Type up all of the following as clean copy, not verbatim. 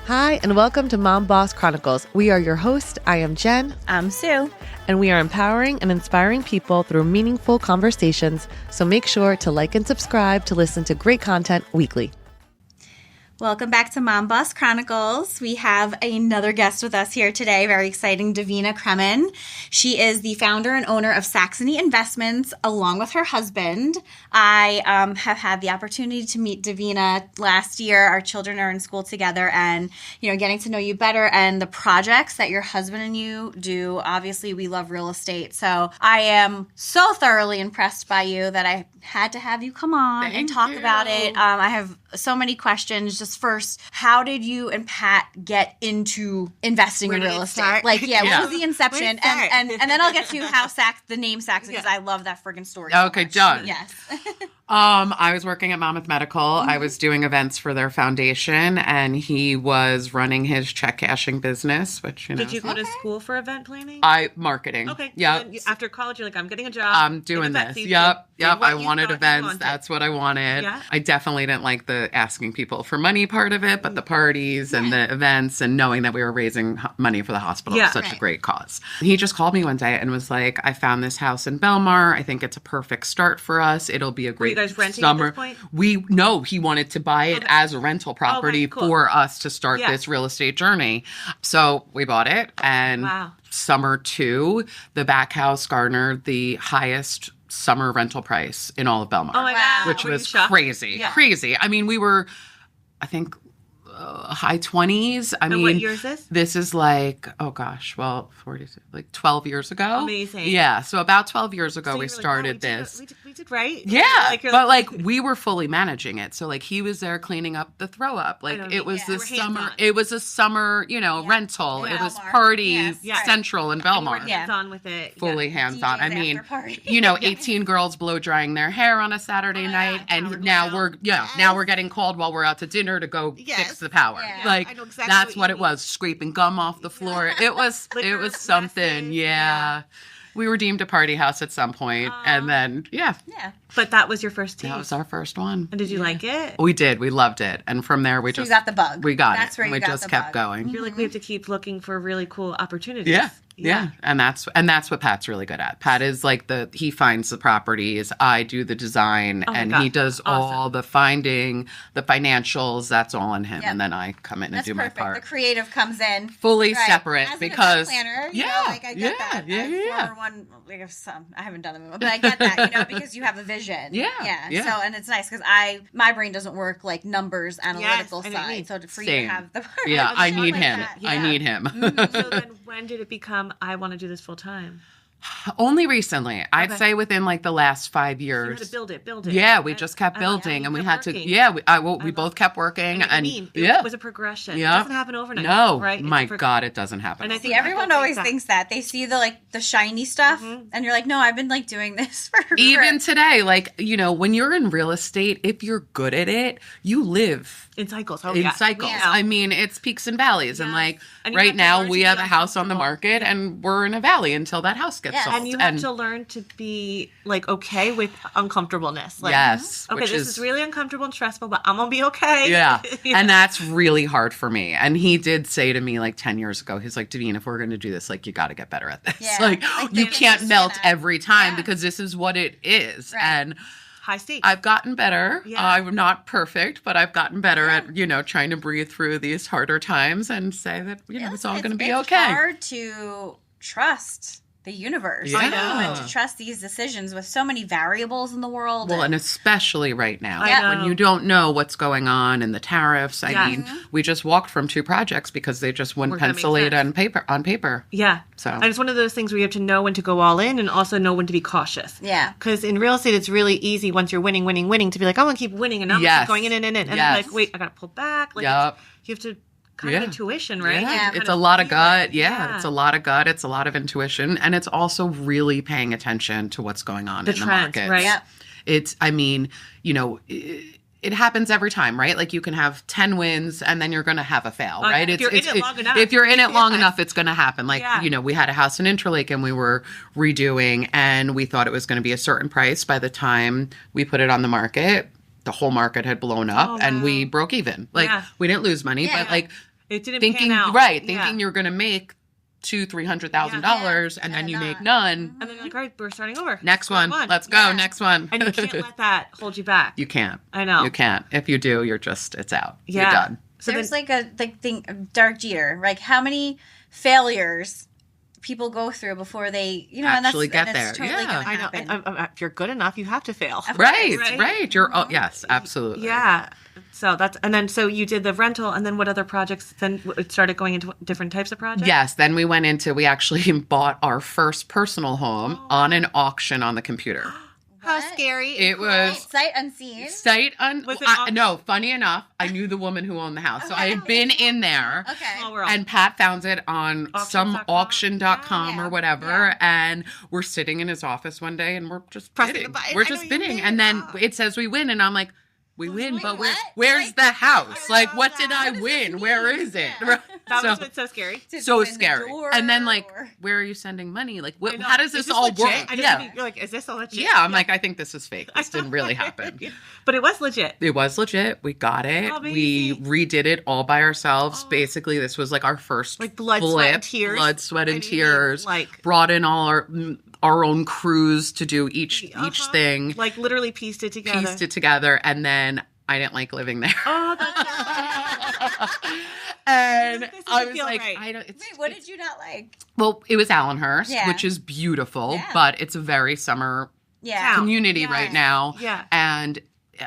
Hi, and welcome to Mom Boss Chronicles. We are your host. I am Jen. I'm Sue. And we are empowering and inspiring people through meaningful conversations. So make sure to like and subscribe to listen to great content weekly. Welcome back to Mom Boss Chronicles. We have another guest with us here today. Very exciting, Davina Cremen. She is the founder and owner of Saxony Investments, along with her husband. I have had the opportunity to meet Davina last year. Our children are in school together, and getting to know you better and the projects that your husband and you do. Obviously, we love real estate, so I am so thoroughly impressed by you that I had to have you come on and talk about it. I have so many questions. Just first, how did you and Pat get into investing in real estate? What was the inception? And then I'll get to how the name Saxony, because I love that friggin' story. Okay, done. Yes. I was working at Monmouth Medical. Mm-hmm. I was doing events for their foundation, and he was running his check cashing business, which, Did you go to school for event planning? Marketing. Okay. Yep. So after college, you're like, I'm getting a job. I'm doing this. Yep. I wanted events. That's what I wanted. Yeah. I definitely didn't like the asking people for money part of it, but the parties and the events and knowing that we were raising money for the hospital was such a great cause. He just called me one day and was like, I found this house in Belmar. I think it's a perfect start for us. It'll be a great Were you guys renting summer. At this point? No, he wanted to buy it as a rental property for us to start this real estate journey. So we bought it, and summer 2, the back house garnered the highest summer rental price in all of Belmar. Oh my God. Which was crazy. Yeah. Crazy. I mean, we were, I think, high 20s. What year is this? This is 12 years ago. Amazing. Yeah, so about 12 years ago we started this. We did right. Yeah, we were fully managing it. So he was there cleaning up the throw up. It was the summer. It was a summer, rental. It was party central in Belmar. Hands on with it. Fully hands on. I mean, 18 girls blow drying their hair on a Saturday night, and now we're getting called while we're out to dinner to go fix the power. Yeah. I know exactly that's what it was. Scraping gum off the floor. It was something. Yeah. We were deemed a party house at some point, and then But that was your first team. That was our first one. And did you like it? We did. We loved it. And from there we just you got the bug. We got That's it. Where you we got just the kept bug. going. I feel like we have to keep looking for really cool opportunities. Yeah. And that's what Pat's really good at. Pat is he finds the properties, I do the design, and he does all the finding, the financials, that's all on him. Yep. And then I come in and do my part. The creative comes in. Fully separate as because an event planner, I get that. I haven't done them, but I get that, because you have a vision. Yeah. So, and it's nice because my brain doesn't work like numbers, analytical side. So for you to have the part. Yeah, I need him. I need him. So then when did it become, I want to do this full time? Only recently. I'd say within the last 5 years. So you had to build it. Yeah, we just kept building, and we had to. Yeah, we both kept working, it was a progression. Yeah. It doesn't happen overnight. No, right? My God, it doesn't happen. And I think everyone always thinks that they see the shiny stuff, and you're like, no, I've been doing this for even today. When you're in real estate, if you're good at it, you live in cycles. Cycles. Yeah. I mean, it's peaks and valleys, and right now we have a house on the market, and we're in a valley until that house gets sold. And you have to learn to be okay with uncomfortableness. Yes. Okay, this is really uncomfortable and stressful, but I'm gonna be okay. Yeah. And that's really hard for me. And he did say to me 10 years ago, he's like, Davina, if we're gonna do this, you got to get better at this. Yeah. You can't melt every time because this is what it is. Right. And high stakes. I've gotten better. Yeah. I'm not perfect, but I've gotten better at, trying to breathe through these harder times and say that, it's all going to be okay. It's hard to trust the universe. Yeah. And to trust these decisions with so many variables in the world. Well, and especially right now when you don't know what's going on and the tariffs. I mean, we just walked from 2 projects because they just wouldn't pencil it on paper. Yeah. So, and it's one of those things where you have to know when to go all in and also know when to be cautious. Yeah. Because in real estate, it's really easy once you're winning to be like, I want to keep winning and I'm keep going in. And then wait, I got to pull back. You have to kind of intuition, right? Yeah. It's a lot of gut. Yeah. It's a lot of gut. It's a lot of intuition. And it's also really paying attention to what's going on in the market. Right? Yeah. It's, it happens every time, right? You can have 10 wins and then you're going to have a fail, right? If you're in it long enough. If you're in it long enough, it's going to happen. We had a house in Interlake and we were redoing and we thought it was going to be a certain price. By the time we put it on the market, the whole market had blown up and we broke even. We didn't lose money, but It didn't thinking, pan out. Right. Thinking you're going to make $200,000-$300,000 and then you make none. And then you're like, all right, we're starting over. Next one. Let's go. Next one. And you can't let that hold you back. You can't. I know. You can't. If you do, it's out. Yeah. You're done. So there's Dark Jeter. Like how many failures people go through before they, actually get there. Totally I know. And if you're good enough, you have to fail. Right. You're yes, absolutely. Yeah. So you did the rental, and then what other projects? Then it started going into different types of projects. Yes. Then we actually bought our first personal home on an auction on the computer. How scary. It was sight unseen. No, funny enough, I knew the woman who owned the house. So I had been in there. Okay. And Pat found it on some auction.com or whatever. Yeah. And we're sitting in his office one day and we're just bidding. We're just bidding. And then it says we win. And I'm like, we win, but where's the house? Like, what did I win? Where is it? That was so scary. So scary. And then, where are you sending money? Like, how does this all work? You're like, is this all legit? Yeah, I'm like, I think this is fake. This didn't really happen. But it was legit. It was legit. We got it. Amazing. We redid it all by ourselves. Basically, this was our first blood, sweat, and tears. Blood, sweat, and tears. Brought in all our own crews to do each thing. Literally pieced it together. And then I didn't like living there. Oh, that's and I was like, right. Wait, what did you not like? Well, it was Allenhurst, which is beautiful, but it's a very summer community right now. Yeah. And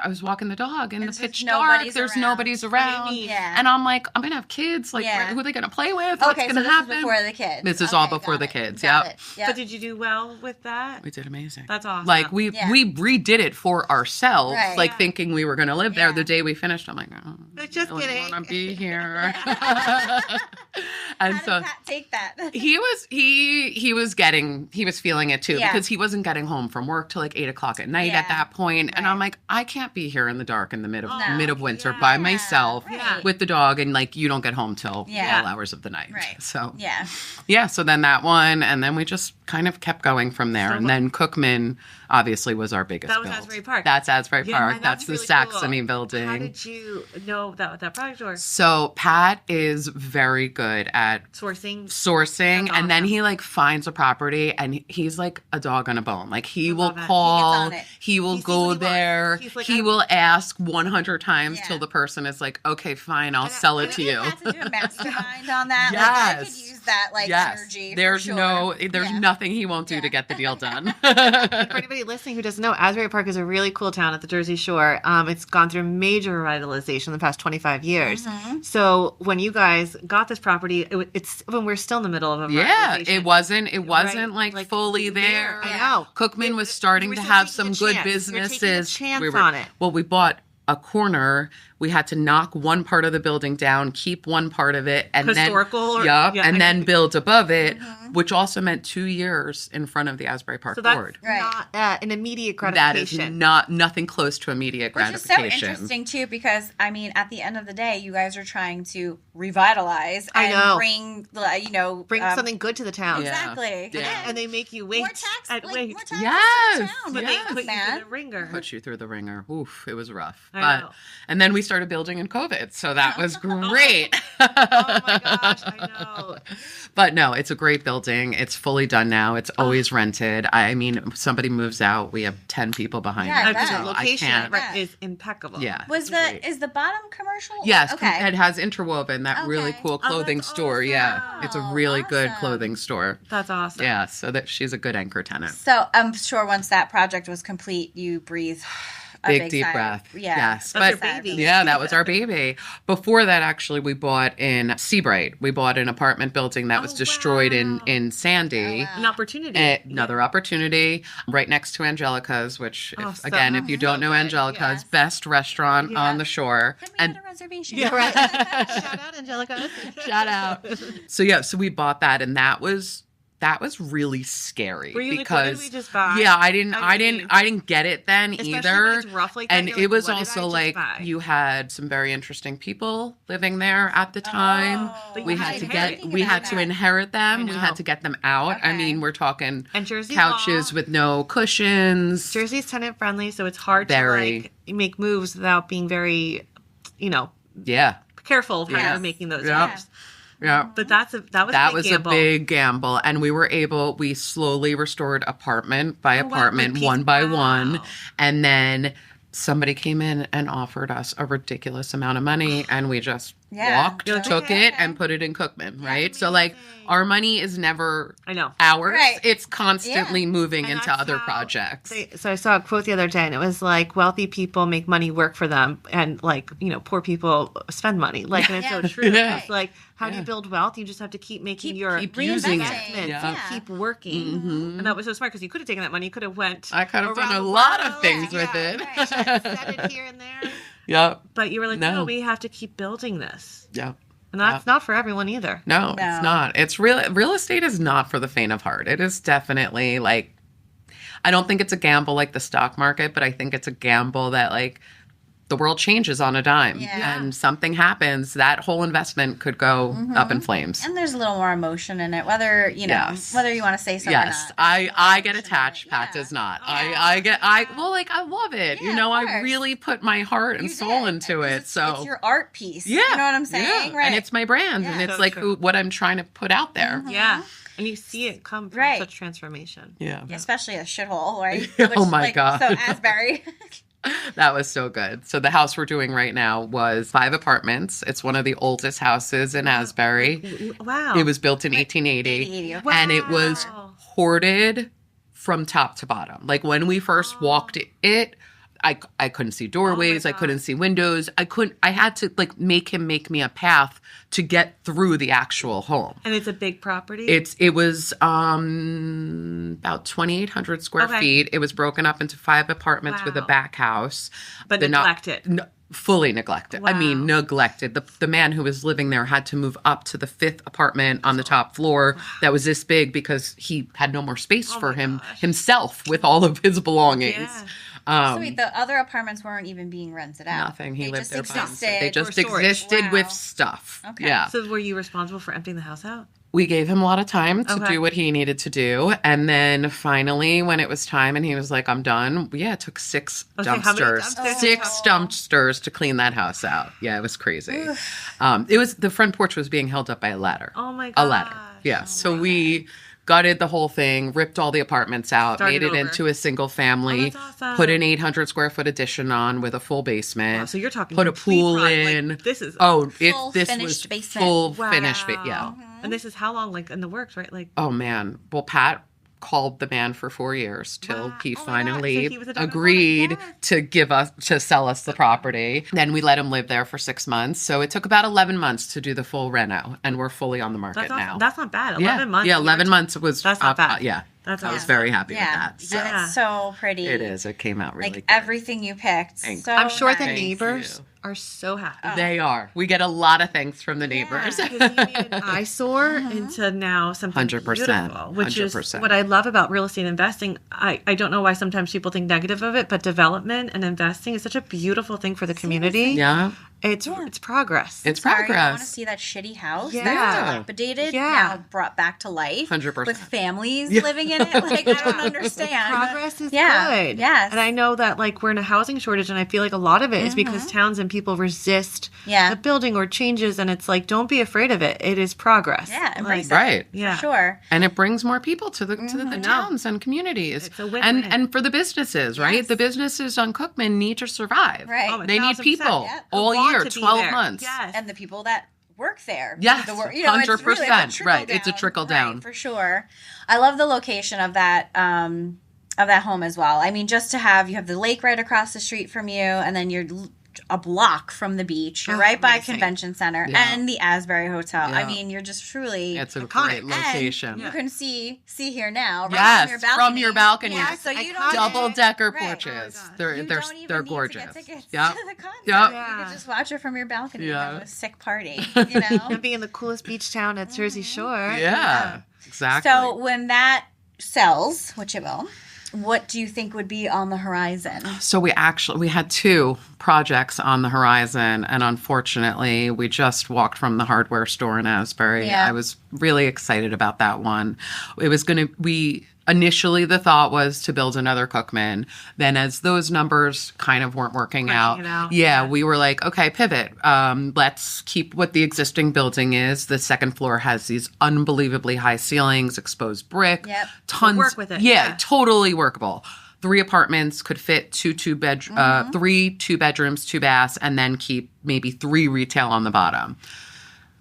I was walking the dog in the pitch dark. There's nobody's around. Yeah. And I'm like, I'm going to have kids. Who are they going to play with? Okay, What's going to happen? This is before the kids. This is all before the kids. Yep. But did you do well with that? We did amazing. That's awesome. We redid it for ourselves, thinking we were going to live there. The day we finished, I'm like, I just kidding. want to be here. And how did Pat take that? He was feeling it too because he wasn't getting home from work till 8:00 at night at that point. And I'm like, I can't be here in the dark in the mid of winter by myself with the dog, and you don't get home till all hours of the night. Right. So so then that one, and then we just kind of kept going from there. And then Cookman obviously was our biggest build. Asbury Park. That's Asbury Park. That's the really Saxony cool. building. How did you know that project was? So Pat is very good at sourcing, and then he finds a property, and he's like a dog on a bone. He will call, he will go there, he will ask 100 times till the person is like, okay, fine, I'll sell it to you. I had to do a mastermind on that. Yes. I could use that energy. There's nothing he won't do to get the deal done. For anybody listening who doesn't know, Asbury Park is a really cool town at the Jersey Shore. It's gone through major revitalization in the past 25 years. Mm-hmm. So when you guys got this property, it's when we're still in the middle of a revitalization. It wasn't fully there. I know. Cookman was starting to have some good businesses. We're taking a chance on it. Well, we bought a corner. We had to knock one part of the building down, keep one part of it, and then build above it, which also meant 2 years in front of the Asbury Park board. Right. Not an immediate gratification. That is nothing close to immediate gratification. Which is so interesting too, because at the end of the day, you guys are trying to revitalize and bring something good to the town. Exactly. Yeah. And they make you wait. More tax. Yes. But they put you through the ringer. Put you through the ringer. Oof, it was rough. I know. And then we started building in COVID, so that was great. Oh my gosh, I know. But no, it's a great building. It's fully done now. It's always rented. I mean, if somebody moves out, we have 10 people behind us. The location is impeccable. Yeah. Is the bottom commercial? Yes. Okay. It has Interwoven, that really cool clothing store. Awesome. Yeah. It's a really good clothing store. That's awesome. Yeah. So that she's a good anchor tenant. So I'm sure once that project was complete, you breathe a big deep breath. Yeah. Yes. That's your baby. Yeah, that was our baby. Before that, actually, we bought in Seabright. We bought an apartment building that was destroyed in Sandy. An opportunity. Another opportunity right next to Angelica's, which, if you don't know Angelica's, best restaurant on the shore. Can we get a reservation? Yeah, right. Shout out, Angelica. Shout out. So we bought that, and that was really scary because what did we just buy? Yeah, I didn't get it then either. When it's rough like that, and it was also you had some very interesting people living there at the time. We had to inherit them. We had to get them out. Okay. I mean, we're talking Jersey couches with no cushions. Jersey's tenant friendly, so it's hard to make moves without being very, careful of how you're making those moves. Yeah. But that was a big gamble. And we slowly restored apartment by apartment, one by one. And then somebody came in and offered us a ridiculous amount of money, and we just took it and put it in Cookman, right? So like our money is never ours. Right. It's constantly moving into other projects. So I saw a quote the other day, and it was like, wealthy people make money work for them, and like, poor people spend money. Like, and it's so true. It's like, how do you build wealth? You just have to keep making keep using it. Keep working. Mm-hmm. And that was so smart, because you could have taken that money. You could have I could have done a lot of things with it. Right. Set it here and there. Yep. But you were like, no, we have to keep building this. Yeah. And that's not for everyone either. No, it's not. It's real estate is not for the faint of heart. It is definitely like, I don't think it's a gamble like the stock market, but I think it's a gamble that like the world changes on a dime and something happens, that whole investment could go up in flames. And there's a little more emotion in it, whether you want to say something or not. I get attached. Pat does not. I love it. Yeah, I really put my heart and soul into it. So it's your art piece. Yeah. You know what I'm saying? Yeah. Right. And it's my brand. Yeah. And it's so like what I'm trying to put out there. Mm-hmm. Yeah. And you see it come from such transformation. Yeah. Especially a shithole, right? Oh my God. So Asbury. That was so good. So the house we're doing right now was 5 apartments. It's one of the oldest houses in Asbury. Wow. It was built in 1880. Wow. And it was hoarded from top to bottom. Like when we first walked it, I couldn't see doorways. I couldn't see windows. I had to like make him make me a path to get through the actual home. And it's a big property? It was about 2,800 square feet. It was broken up into 5 apartments with a back house. But neglected. Fully neglected. Wow. I mean, neglected. The man who was living there had to move up to the 5th apartment on the top floor that was this big because he had no more space for himself with all of his belongings. Yeah. So wait, the other apartments weren't even being rented out? Nothing. He lived there by himself. They just existed with stuff. Okay. Yeah. So were you responsible for emptying the house out? We gave him a lot of time to do what he needed to do. And then finally, when it was time and he was like, I'm done. Yeah, it took 6 dumpsters. 6 dumpsters to clean that house out. Yeah, it was crazy. It was the front porch was being held up by a ladder. Oh my God. A ladder. Yeah. So we gutted the whole thing, ripped all the apartments out, made it into a single family, put an 800 square foot addition on with a full basement. Wow, so you're talking put a pool in. Like, this is full finished basement. Finished. Yeah. And this is how long, like, in the works, right? Like, oh man. Well, Pat called the man for 4 years till he finally agreed to sell us the property. Then we let him live there for 6 months. So it took about 11 months to do the full reno, and we're fully on the market now. That's not bad. 11 months. Yeah, 11 months was. That's not bad. Yeah. I was very happy with that. So. And it's so pretty. It is. It came out really good. Everything you picked. So I'm sure the neighbors are so happy. They are. We get a lot of thanks from the neighbors. Because you made an eyesore into now something 100%, beautiful, which 100%. Is what I love about real estate investing. I don't know why sometimes people think negative of it, but development and investing is such a beautiful thing for the community. Yeah. It's progress. It's progress. I want to see that shitty house that's dilapidated, now brought back to life 100%. With families living in it. Like, I don't understand. Progress is good. Yes. And I know that like we're in a housing shortage, and I feel like a lot of it is because towns and people resist the building or changes, and it's like, don't be afraid of it. It is progress. Yeah, embrace it. Right. Yeah. For sure. And it brings more people to the towns and communities. It's a win-win. And for the businesses, right? The businesses on Cookman need to survive. Right. They need people all year. 12 months. Yes. And the people that work there. Yes, 100%. Really right. It's a trickle down. Right, for sure. I love the location of that home as well. I mean, just to have, you have the lake right across the street from you, and then you're a block from the beach. You're right by Convention Center and the Asbury Hotel. I mean, you're just truly it's a great location. And you can see here now from your balcony. Yeah, so you don't double-decker porches. They're gorgeous. To the Yep. You can just watch it from your balcony and have a sick party, you know. And be in the coolest beach town at Jersey Shore. Yeah. Exactly. So when that sells, which it will, what do you think would be on the horizon? So we had 2 projects on the horizon, and unfortunately we just walked from the hardware store in Asbury. I was really excited about that one. It was going to initially the thought was to build another Cookman. Then as those numbers kind of weren't working out, we were like, okay, pivot. Let's keep what the existing building is. The second floor has these unbelievably high ceilings, exposed brick, tons. We'll work with it. Yeah, totally workable. 3 apartments could fit 3 2-bedrooms, 2 baths, and then keep maybe 3 retail on the bottom.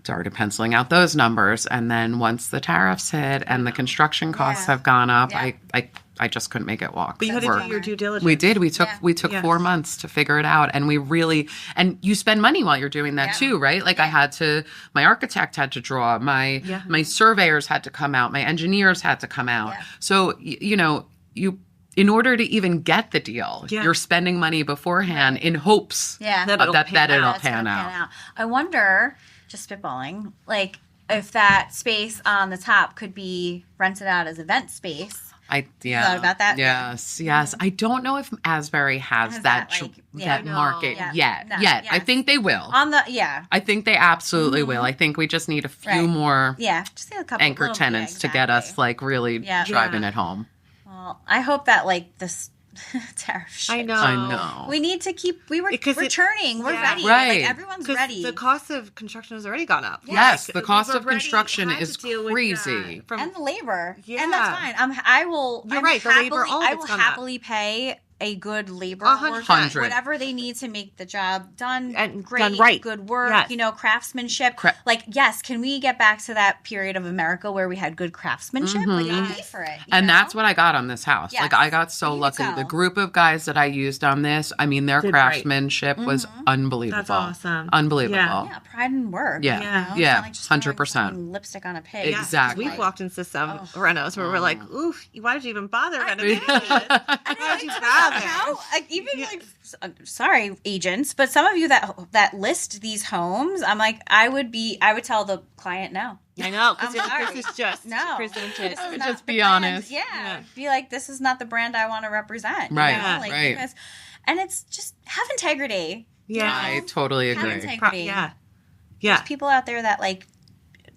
Started penciling out those numbers, and then once the tariffs hit and the construction costs have gone up, I just couldn't make it walk. But you had to do your due diligence. We did. We took 4 months to figure it out, and and you spend money while you're doing that too, right? Like my architect had to draw, my surveyors had to come out, my engineers had to come out. So in order to even get the deal, you're spending money beforehand in hopes that it'll pan out. I wonder, just spitballing, like if that space on the top could be rented out as event space. You thought about that? Yes. I don't know if Asbury has that market yet. I think they will. I think they absolutely will. I think we just need a few more just a couple anchor tenants to get us really driving it home. Well, I hope that this tariff shit. I know. We need to keep. We're turning. We're ready. Right. Like, everyone's ready. The cost of construction has already gone up. Yes, the cost of construction is crazy, and the labor. And that's fine. I will. You're right. The labor. I will happily pay a good labor 100. Whatever they need to make the job done and great, done right. Good work, craftsmanship. Can we get back to that period of America where we had good craftsmanship? You pay for it. And that's what I got on this house. Yes. I got so lucky. The group of guys that I used on this, their craftsmanship was unbelievable. That's awesome. Unbelievable. Yeah, pride and work. Yeah. It's not like just 100%. Lipstick on a pig. Exactly. We've walked into some renos where we're like, oof, why did you even bother renovating this? Sorry, agents, but some of you that list these homes, I'm like, I would tell the client no. I know, because this is just presented. Just be honest. Yeah. Be like, this is not the brand I want to represent. Right. Right. And it's just have integrity. Yeah, I totally agree. Have integrity. There's people out there that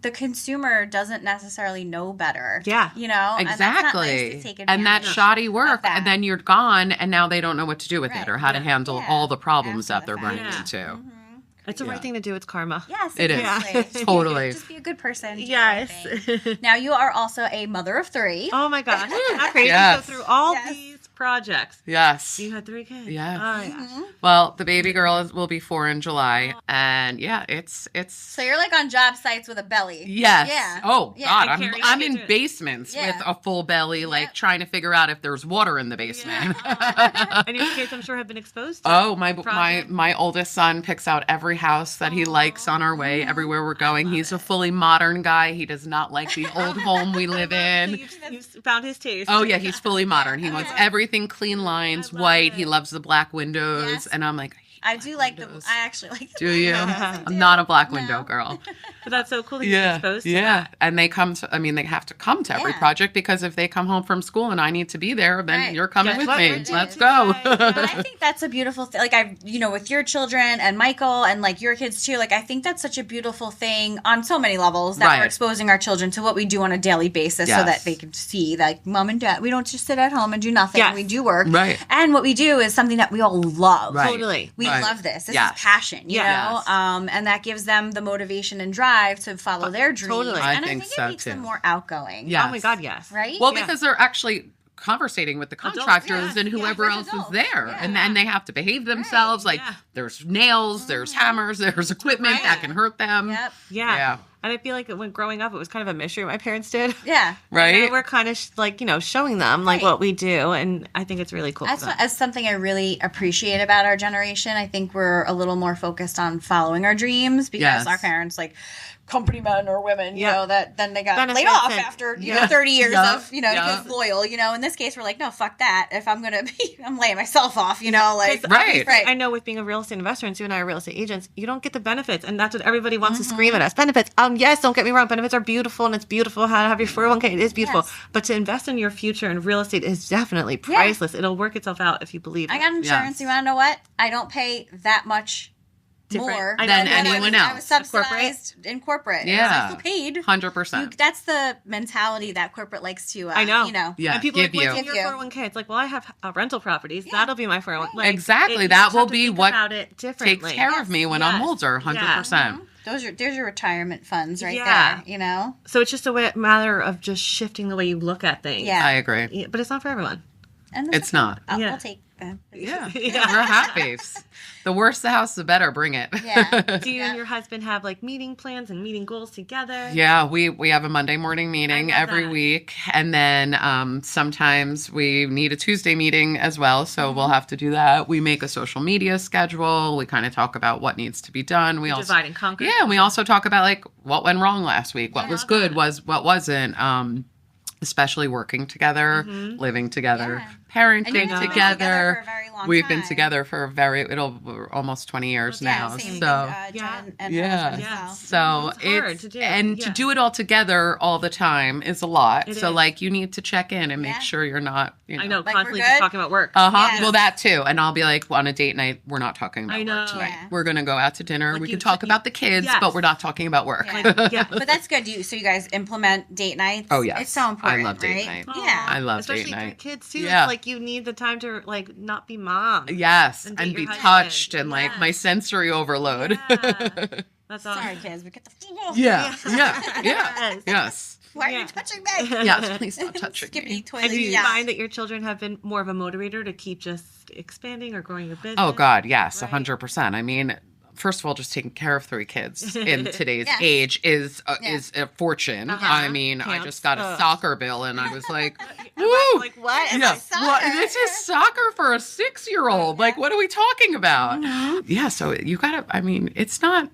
the consumer doesn't necessarily know better. Yeah. Exactly. And that's not nice to take advantage and that shoddy work, and then you're gone, and now they don't know what to do with it or how to handle all the problems that they're running into. Mm-hmm. It's the right thing to do. It's karma. Yes, it is. Totally. Just be a good person. Yes. Now, you are also a mother of 3. Oh, my gosh. How crazy. Yes. So through all these projects. Yes. You had 3 kids. Yes. Oh, well, the baby girl will be 4 in July. And it's. So you're on job sites with a belly. Yes. Yeah. Oh, God. I'm in basements with a full belly, trying to figure out if there's water in the basement. Yeah. And your kids, I'm sure, have been exposed to my oldest son picks out every house that he likes on our way, everywhere we're going. He's a fully modern guy. He does not like the old home we live in. So you've found his taste. Oh, yeah. He's fully modern. He wants everything clean lines, white. He loves the black windows. Yes. And I'm like, I do like windows. I actually like the Do you? Yes, I'm not a black window girl. But that's so cool that you're exposed to that. And they they have to come to every project, because if they come home from school and I need to be there, then you're coming with me. Let's go. But I think that's a beautiful thing. With your children and Michael and your kids too, I think that's such a beautiful thing on so many levels that we're exposing our children to what we do on a daily basis so that they can see mom and dad, we don't just sit at home and do nothing. We do work. Right. And what we do is something that we all love. Right. Totally. We love this. This is passion, you know? And that gives them the motivation and drive to follow their dreams. Totally. And I think it makes them more outgoing. Yes. Oh my God, yes. Right? Well, because they're actually conversating with the contractors and whoever else is there. Yeah. And then they have to behave themselves. There's nails, there's hammers, there's equipment that can hurt them. Yep. Yeah. And I feel like when growing up, it was kind of a mystery my parents did. Yeah. Right. And we're kind of showing them what we do. And I think it's really cool. That's something I really appreciate about our generation. I think we're a little more focused on following our dreams, because our parents, company men or women, you know, that then they got laid off after 30 years of being loyal. In this case, we're like, no, fuck that. If I'm gonna I'm laying myself off. Right. I know with being a real estate investor, and Sue and I are real estate agents, you don't get the benefits, and that's what everybody wants to scream at us. Benefits. Yes, don't get me wrong. Benefits are beautiful, and it's beautiful how to have your 401k. It is beautiful, but to invest in your future in real estate is definitely priceless. It'll work itself out if you believe it. I got insurance. You want to know what? I don't pay that much more than anyone else. I was subsidized in corporate. Yeah. I still paid. 100%. That's the mentality that corporate likes to, I know. Yeah, and people are like, what's in Give your you. 401k? It's like, well, I have rental properties. That'll be my 401k. Like, exactly. That will be what takes care of me when I'm older, 100%. There's your retirement funds right there, you know? So it's just a matter of just shifting the way you look at things. Yeah. I agree. Yeah, but it's not for everyone. And it's not. We'll take them. Yeah. We're happy. The worse the house, the better. Bring it. Yeah. Do you and your husband have like meeting plans and meeting goals together? Yeah, we have a Monday morning meeting every week. And then sometimes we need a Tuesday meeting as well. So we'll have to do that. We make a social media schedule. We kind of talk about what needs to be done. We also divide and conquer. Yeah, and we also talk about like what went wrong last week, what was good, what wasn't. Especially working together, living together, parenting together. We've been together for almost 20 years now. So so it's to do it all together all the time is a lot. So like you need to check in and make sure you're not. I know, like constantly just talking about work. Well, that too. And I'll be like, on a date night, we're not talking about work tonight. We're gonna go out to dinner. Like we can talk about the kids, but we're not talking about work. But that's good. So you guys implement date nights. Oh yeah, it's so important. I love date night. Yeah, I love especially date night. For kids too. Yeah. It's like you need the time to like not be mom. Yes, and be touched and like my sensory overload. That's awesome. Sorry, kids, but get the Yes. Why are you touching me? Yes, please stop touching me. Toilet. And do you find that your children have been more of a motivator to keep just expanding or growing your business? Oh God, yes, 100%. I mean, first of all, just taking care of 3 kids in today's age is a fortune. I mean, I just got a soccer bill, and I was like, "Woo! Like what? What? This is soccer for a 6-year-old. Like, what are we talking about?" Yeah, so you gotta. I mean, it's not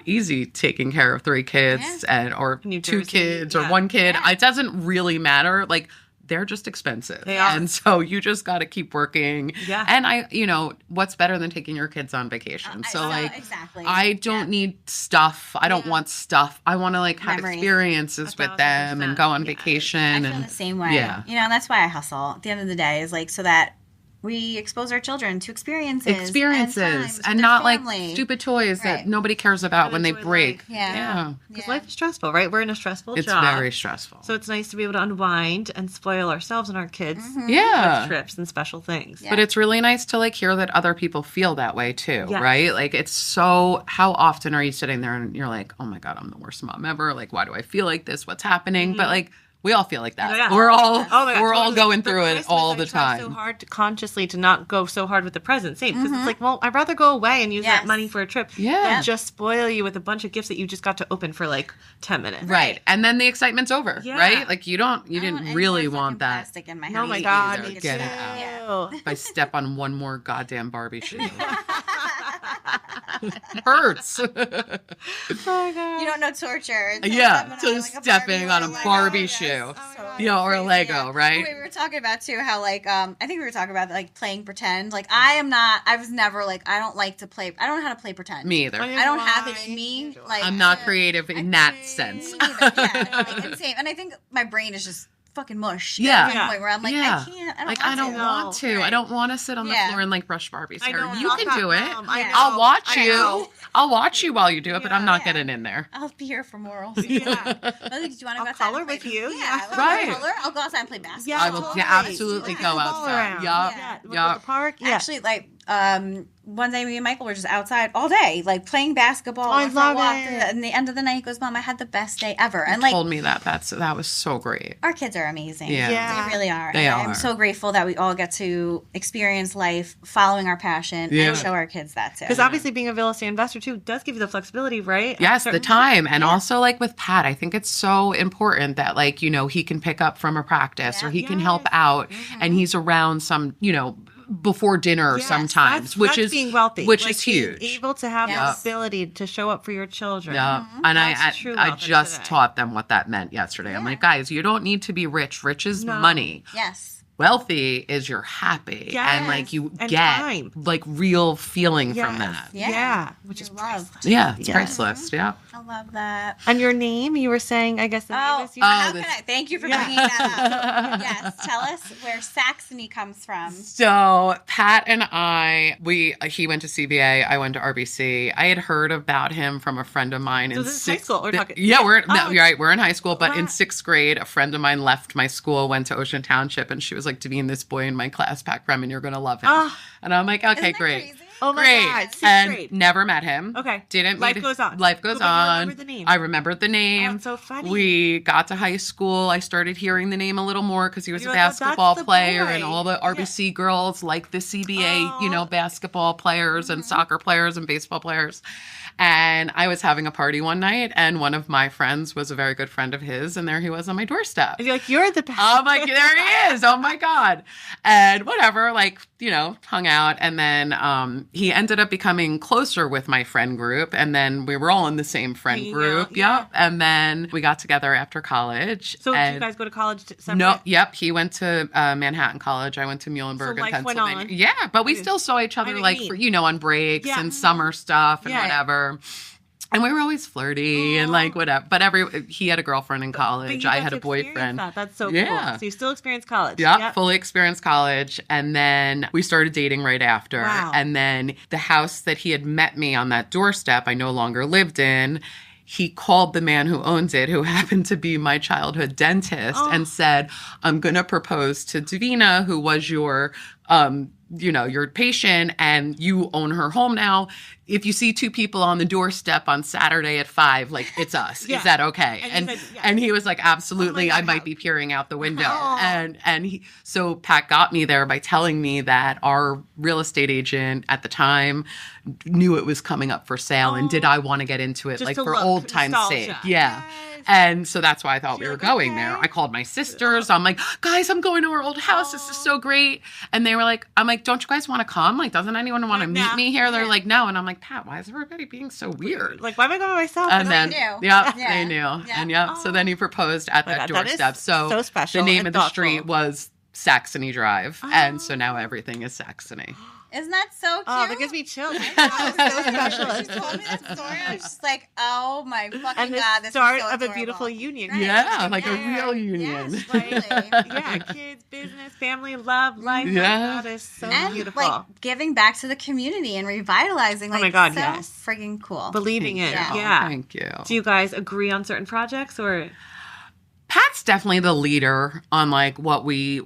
easy taking care of 3 kids or 2 kids or 1 kid. It doesn't really matter. Like, they're just expensive. They are. And so you just got to keep working. Yeah. And what's better than taking your kids on vacation? I don't need stuff. I don't want stuff. I want to have experiences with them and go on vacation. I feel the same way. Yeah. That's why I hustle. At the end of the day is so that we expose our children to experiences and not family. Stupid toys that nobody cares about when they break. Because life is stressful, right? We're in a stressful job. It's very stressful. So it's nice to be able to unwind and spoil ourselves and our kids with trips and special things. But it's really nice to hear that other people feel that way too, right? It's so, how often are you sitting there and you're like, oh my God, I'm the worst mom ever. Why do I feel like this? What's happening? But we all feel like that. We're all going through it all the time. So hard consciously to not go so hard with the present. Same, because it's well, I'd rather go away and use that money for a trip than just spoil you with a bunch of gifts that you just got to open for 10 minutes. Right, and then the excitement's over. Right, you didn't really want that. Plastic in my house. Oh my God, get it out. If I step on one more goddamn Barbie shoe. Hurts. Oh my God. You don't know torture. Stepping on a Barbie shoe. Or a Lego, right? We were talking about too how I think we were talking about playing pretend. I was never I don't like to play. I don't know how to play pretend. Me either. I don't have it in me. I'm not creative in that sense. Insane. And I think my brain is just fucking mush. At one point where I'm I can't. I don't want to. I don't want to sit on the floor and brush Barbie's hair. You can do it. I'll watch you. I'll watch you while you do it, but I'm not getting in there. I'll be here for morals. Did you want to go outside color with you? Yeah. Right. Color? I'll go outside and play basketball. Yeah, I will absolutely go outside. Yeah. The park. Yeah. Actually, one day me and Michael were just outside all day, playing basketball. I love it. And the end of the night, he goes, Mom, I had the best day ever. And told me that was so great. Our kids are amazing. Yeah. They really are. They are. I'm so grateful that we all get to experience life following our passion and show our kids that too. Because obviously being a real estate investor too does give you the flexibility, right? Yes, the time. And also with Pat, I think it's so important that he can pick up from a practice or he can help out and he's around some, before dinner sometimes, which is being wealthy, which is huge. Able to have the ability to show up for your children. Yeah, and I just taught them what that meant yesterday. I'm like, guys, you don't need to be rich. Rich is money. Yes. wealthy is you're happy and like you get time. like real feeling from that. Yeah. Which is priceless. Yeah, it's priceless. Yeah. I love that. And your name, you were saying, I guess the name is thank you for bringing that up. Yes, tell us where Saxony comes from. So Pat and he went to CBA, I went to RBC. I had heard about him from a friend of mine in high school. We're talking. Yeah, you're right. We're in high school, but in 6th grade, a friend of mine left my school, went to Ocean Township, and she was like, Davina, this boy in my class, Pat Cremen, you're gonna love him. And I'm like, okay, great. Crazy? Oh my God. 6th And grade. never met him. Okay. Life goes on. Life goes on. You remember the name. I remembered the name. Oh, it's so funny. We got to high school. I started hearing the name a little more because he was a You're basketball that's the player, boy. and all the RBC girls like the CBA, basketball players and soccer players and baseball players. And I was having a party one night, and one of my friends was a very good friend of his, and there he was on my doorstep. And you're like, you're the best. I'm like, there he is. Oh my God. And whatever, hung out. And then he ended up becoming closer with my friend group. And then we were all in the same friend group. Yeah. Yep. And then we got together after college. So did you guys go to college separate? No, yep. He went to Manhattan College. I went to Muhlenberg in Pennsylvania. Went on. Yeah, but we still saw each other on breaks and summer stuff and whatever. And we were always flirty and whatever. But he had a girlfriend in college. I had a boyfriend. That's so cool. So you still experienced college. Yeah, fully experienced college. And then we started dating right after. Wow. And then the house that he had met me on that doorstep, I no longer lived in. He called the man who owns it, who happened to be my childhood dentist, and said, I'm going to propose to Davina, who was your patient, and you own her home now. If you see 2 people on the doorstep on Saturday at 5, it's us. Is that okay? And he was like, absolutely. I might be peering out the window. So Pat got me there by telling me that our real estate agent at the time knew it was coming up for sale, and did I want to get into it for old time's sake? Yeah. And so that's why I thought we were going there. I called my sisters. I'm like, guys, I'm going to our old house. This is so great. And they were like, I'm like, don't you guys want to come? Doesn't anyone want to meet me here? They're like, no. And I'm like, Pat, why is everybody being so weird? Why am I going by myself? And then, they knew. Yeah. And so then he proposed at that doorstep. So special. The name of the street was Saxony Drive. And so now everything is Saxony. Isn't that so cute? Oh, that gives me chills. So special. She told me that story. I was just like, oh my fucking God. This the start is so of adorable. a beautiful union. Right. Yeah, a real union. Yes, totally. Kids, business, family, love, life. Yeah. That is so and beautiful. Giving back to the community and revitalizing. Oh my God, so yes. friggin' cool. Believing it. Yeah. Yeah. Thank you. Do you guys agree on certain projects or? Pat's definitely the leader on what we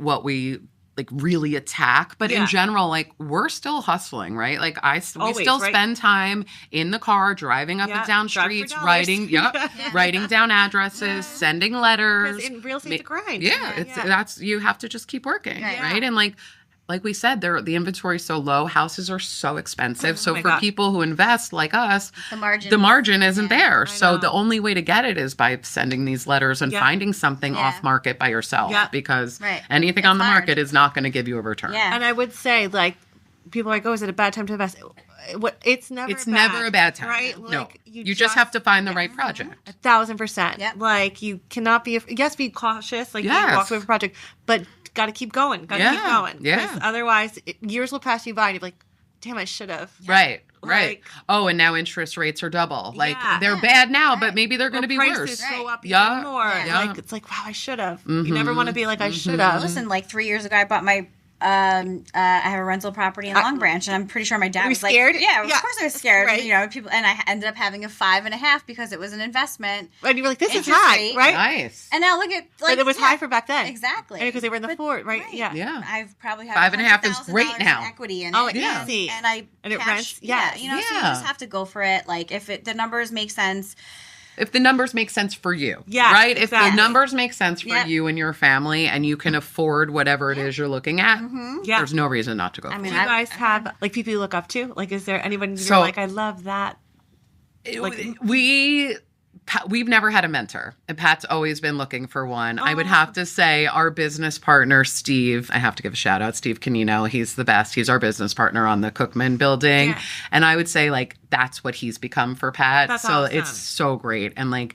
really attack, but in general, we're still hustling, right? We still spend time in the car, driving up and down streets, writing down addresses, sending letters. Because in real estate, it's a grind. That's you have to just keep working, right? And like we said, the inventory is so low. Houses are so expensive. So for people who invest like us, the margin isn't there. So the only way to get it is by sending these letters and finding something off market by yourself, because anything on the market is not going to give you a return. Yeah. And I would say, people are like, oh, is it a bad time to invest? It's never a bad time. Right? No. You just have to find the right project. 1,000%. Yep. You cannot be be cautious. You walk away from a project, but got to keep going. Keep going. Yeah. Otherwise, years will pass you by and you'll be like, damn, I should have. Right. And now interest rates are double. They're bad now, but maybe they're going to be prices worse. Go up even more. Yeah. It's like, wow, I should have. You never want to be like, I should have. Listen, 3 years ago, I bought my I have a rental property in Long Branch, and I'm pretty sure my dad was scared? Yeah, of course I was scared. Right. People, and I ended up having a 5.5 because it was an investment. And you were like, this is high, right? Nice. And now look at but it was high for back then. Exactly. And because they were in the fort, right? Yeah. I've probably had 5.5 is great now. Equity in it. Easy. And it rents. Yeah. So you just have to go for it. If the numbers make sense. If the numbers make sense for you, right? Exactly. If the numbers make sense for you and your family, and you can afford whatever it is you're looking at, there's no reason not to go. I mean, do you guys have people you look up to? Is there anyone you're like, I love that? We've never had a mentor, and Pat's always been looking for one. I would have to say our business partner, Steve, I have to give a shout out, Steve Canino. He's the best. He's our business partner on the Cookman building. Yeah. And I would say that's what he's become for Pat. That's so awesome. It's so great. And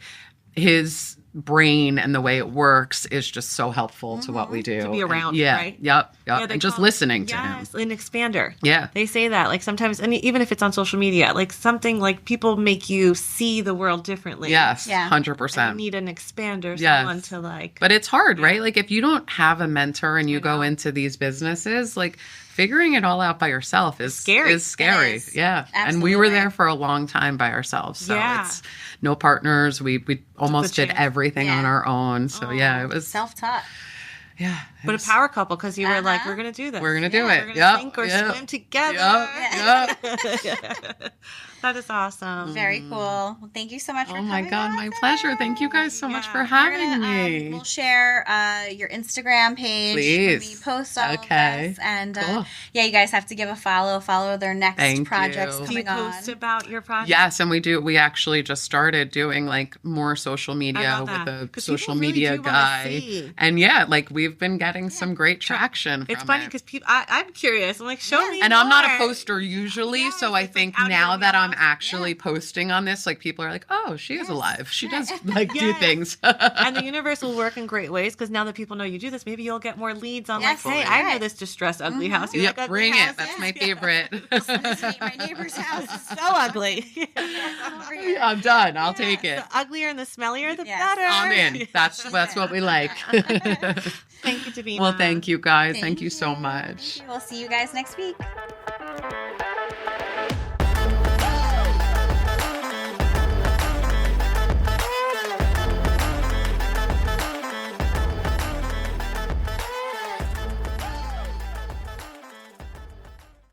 his brain and the way it works is just so helpful to what we do. To be around, yeah, right? Yep. Yeah, And just listening to him. An expander. Yeah. They say that, like, sometimes, and even if it's on social media, like, something like people make you see the world differently. Yes, Yeah. 100%. You need an expander, Yes. someone to, like... But it's hard, right? Like, if you don't have a mentor and you go into these businesses, like, figuring it all out by yourself is scary. It is. Yeah. Absolutely. And we were there for a long time by ourselves. So it's no partners. We almost did everything on our own. So it was self-taught. Yeah. But a power couple, because you were like, we're going to do this. We're going to do it. We're going to sink or swim together. Yep. That is awesome. Very cool. Well, thank you so much for coming. Oh my God, my pleasure. Thank you guys so much for We're having gonna, me. We'll share your Instagram page when we post all of this. And you guys have to give a follow their next projects coming on. Do you post about your project? Yes, and we do. We actually just started doing like more social media with a social media guy. And like we've been getting some great traction. It's funny because people, I'm curious. I'm like, show me And more. I'm not a poster usually, so I think now that I'm actually posting on this, like people are like, oh, she is alive. She does like do things. And the universe will work in great ways because now that people know you do this, maybe you'll get more leads on like, hey, I know this distressed ugly house. Yep, like, bring it. That's my favorite. My neighbor's house is so ugly. I'm done. I'll take it. The uglier and the smellier, the better. I'm in. That's what we like. Thank you, Davina. Well, thank you guys. Thank you so much. We'll see you guys next week.